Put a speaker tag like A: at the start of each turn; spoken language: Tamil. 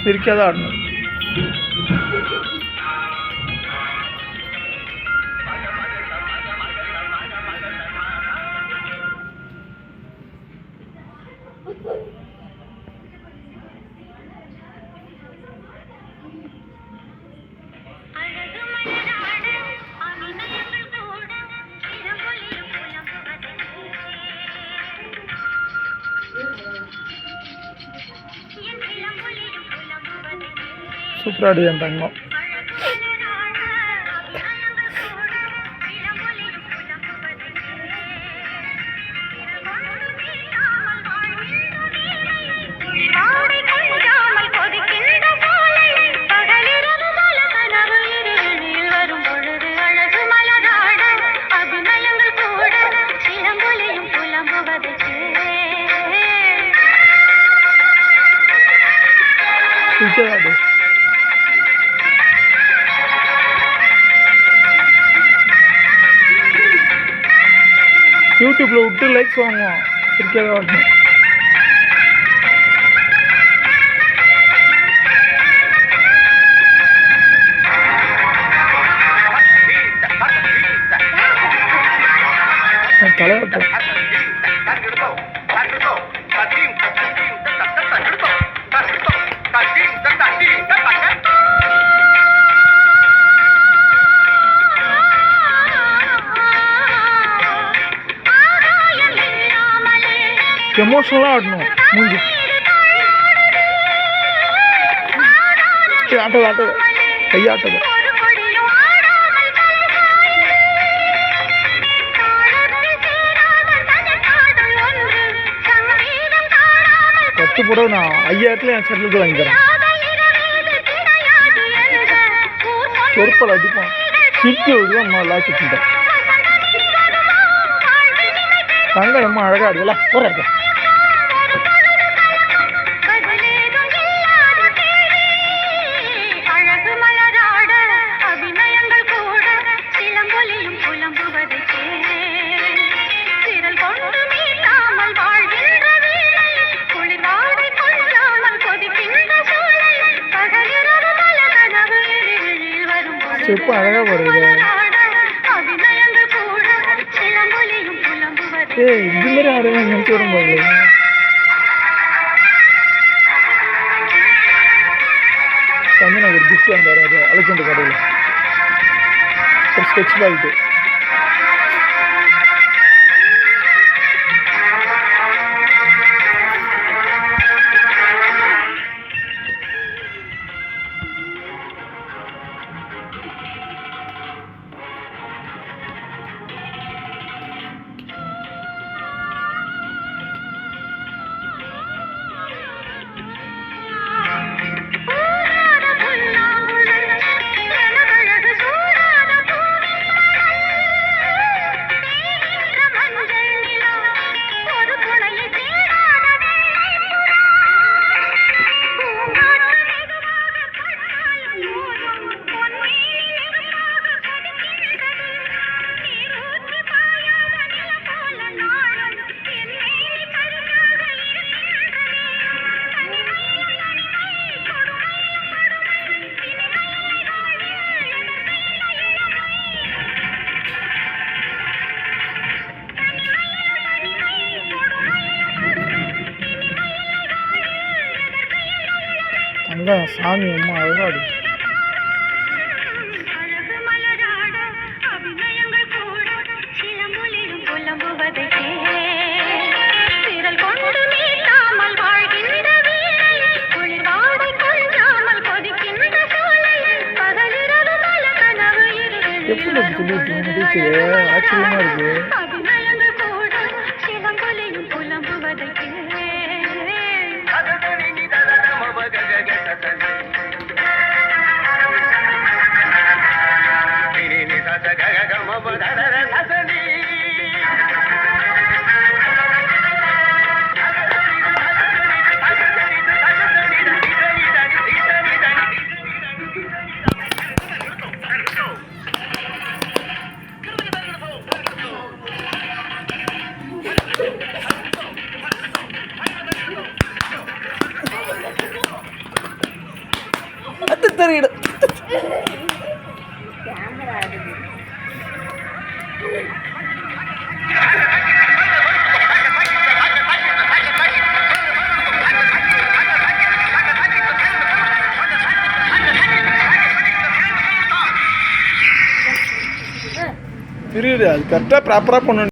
A: சிரிக்காத ஆடணும். சூப்பராக ஆடுது என் தங்கம். சூப்பராக யூடியூப்பில் விட்டு லைக்ஸ் வாங்குவோம். சிரிக்காத ஆடணும். தலைவட்டம் எமோஷனலாக ஆடணும். மூஞ்சி ஆட்டது ஆட்டது கையாட்டது. பத்து புடவை நான் 5000 என் செல்லுக்கு வாங்கி தரேன். செருப்பல் அடிப்பான். சிரிச்சு விடுதான் நல்லா சுற்றிட்டேன். தங்க எம்மா அழகா ஆடுதல போறாங்க. செப்பு அழகா போடுது. இது மாதிரி ஆடுவேன் நினச்சி வரும் போது சந்தனா ஒரு கிஃப்ட் வந்தார். அது அலெக்சாண்டர் கடையில் ஒரு ஸ்கெட்ச் பாயிட்டு. அங்கே சாமி அம்மா அழகாடு. எப்படி சொல்லிட்டு டீச்சர் ஆச்சரியமா இருக்கு. தெரியுது. தெரியுது, அது கரெக்டாக ப்ராப்பராக பண்ணணும்.